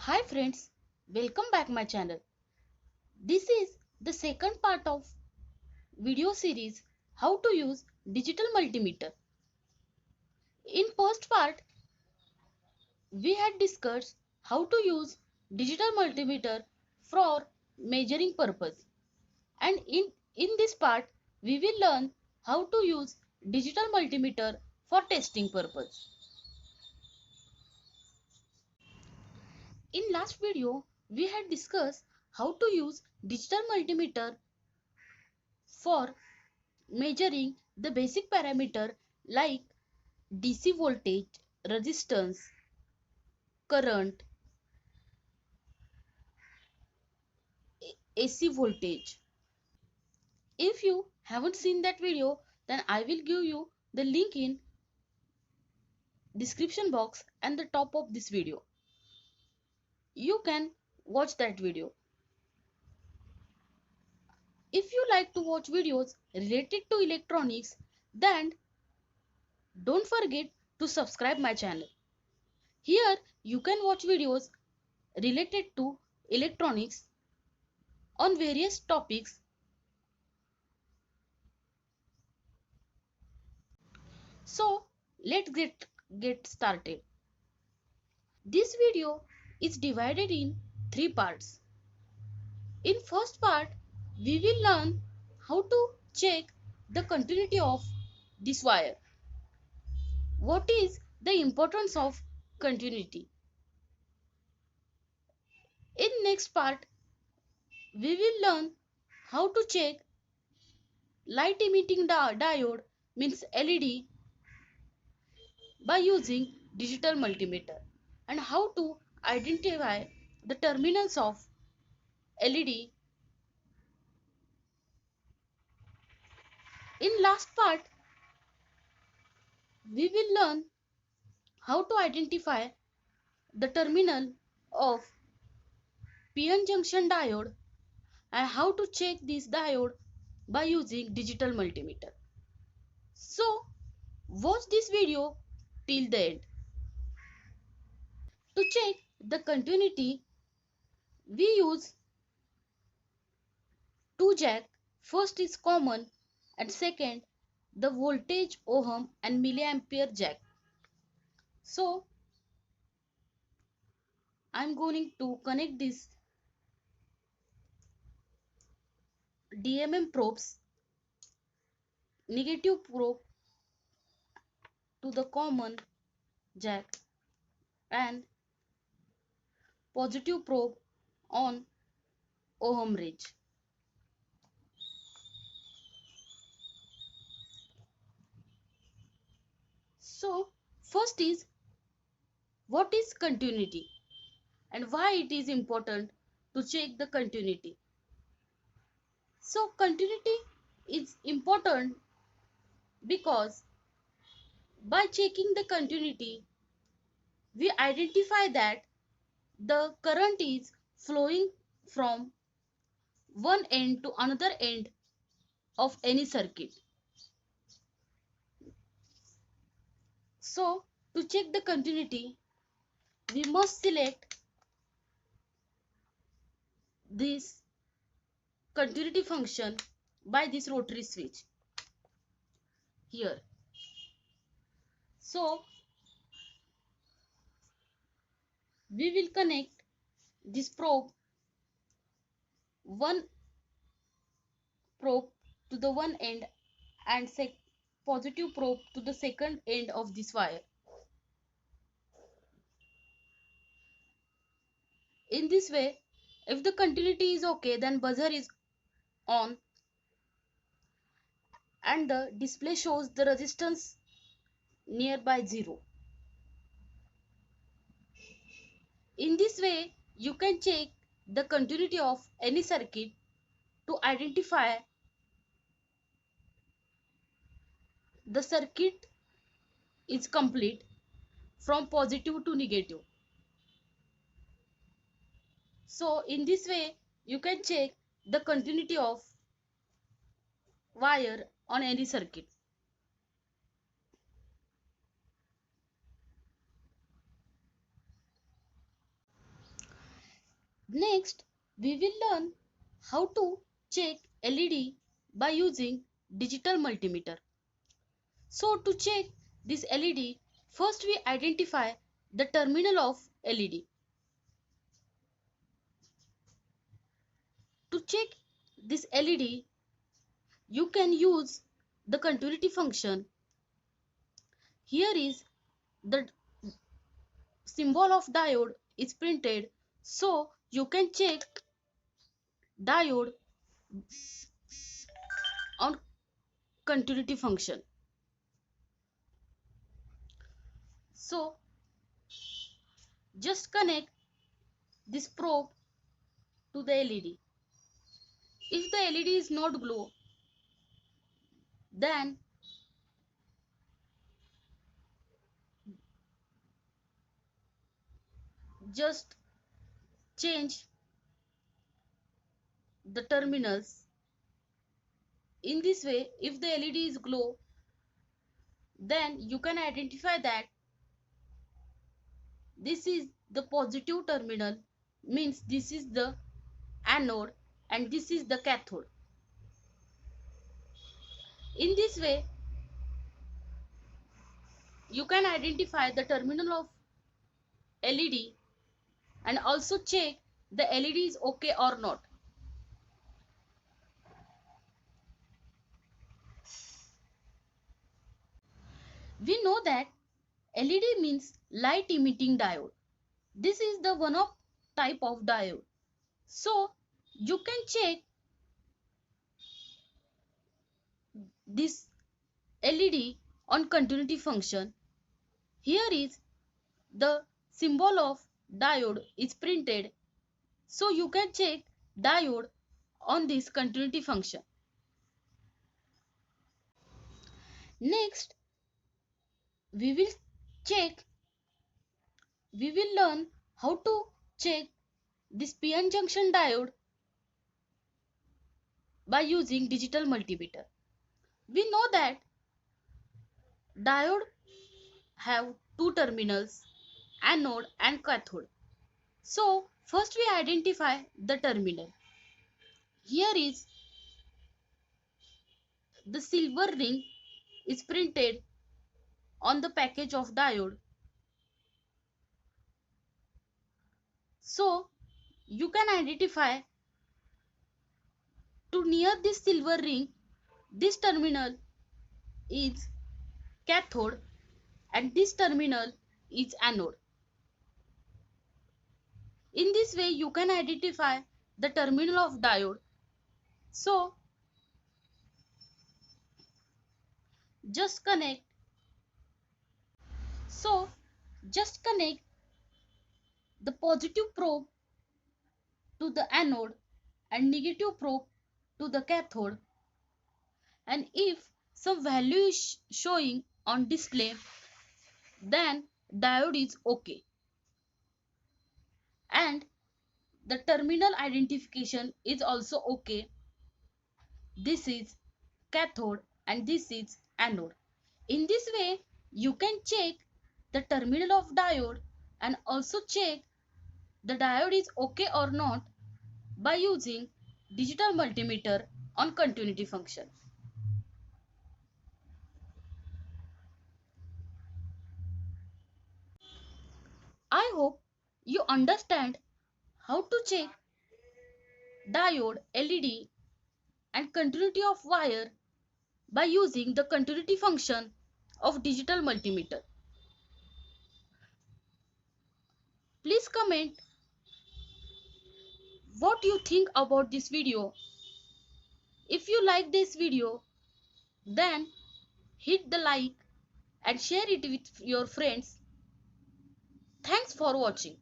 Hi friends, welcome back my channel. This is the second part of video series how to use digital multimeter. In first part, we had discussed how to use digital multimeter for measuring purpose. And in this part, we will learn how to use digital multimeter for testing purpose. In last video, we had discussed how to use digital multimeter for measuring the basic parameter like DC voltage, resistance, current, AC voltage. If you haven't seen that video, then I will give you the link in description box and the top of this video. You can watch that video. If you like to watch videos related to electronics, then don't forget to subscribe my channel. Here you can watch videos related to electronics on various topics. So let's get started. This video is divided in three parts. In first part, we will learn how to check the continuity of this wire. What is the importance of continuity? In next part, we will learn how to check light emitting diode means LED by using digital multimeter and how to identify the terminals of LED. In last part, we will learn how to identify the terminal of PN junction diode and how to check this diode by using digital multimeter. So watch this video till the end. To check the continuity, we use two jack. First is common and second the voltage ohm and milliampere jack. So I'm going to connect this DMM probes, negative probe to the common jack and positive probe on ohm range. So first is what is continuity and why it is important to check the continuity. So continuity is important because by checking the continuity we identify that the current is flowing from one end to another end of any circuit. So to check the continuity we must select this continuity function by this rotary switch here. So we will connect this probe, one probe to the one end and positive probe to the second end of this wire. In this way, if the continuity is okay, then buzzer is on and the display shows the resistance nearby 0. In this way, you can check the continuity of any circuit to identify the circuit is complete from positive to negative. So in this way, you can check the continuity of wire on any circuit. Next, we will learn how to check LED by using digital multimeter. So to check this LED, first we identify the terminal of LED. To check this LED, you can use the continuity function. Here is the symbol of diode is printed, so you can check diode on continuity function. So just connect this probe to the LED. If the LED is not glow, then just change the terminals. In this way, if the LED is glow, then you can identify that this is the positive terminal, means this is the anode and this is the cathode. In this way, you can identify the terminal of LED and also check the LED is okay or not. We know that LED means light emitting diode. This is the one of type of diode. So you can check this LED on continuity function. Here is the symbol of diode is printed, so you can check diode on this continuity function. Next, we will check we will learn how to check this PN junction diode by using digital multimeter. We know that diode have two terminals, anode and cathode. So first we identify the terminal. Here is the silver ring is printed on the package of diode. So you can identify to near this silver ring, this terminal is cathode and this terminal is anode. In this way you can identify the terminal of diode. So just connect so just connect the positive probe to the anode and negative probe to the cathode, and if some value is showing on display, then diode is okay and the terminal identification is also okay. This is cathode and this is anode. In this way you can check the terminal of diode and also check the diode is okay or not by using digital multimeter on continuity function. I hope you understand how to check diode, LED and continuity of wire by using the continuity function of digital multimeter. Please comment what you think about this video. If you like this video, then hit the like and share it with your friends. Thanks for watching.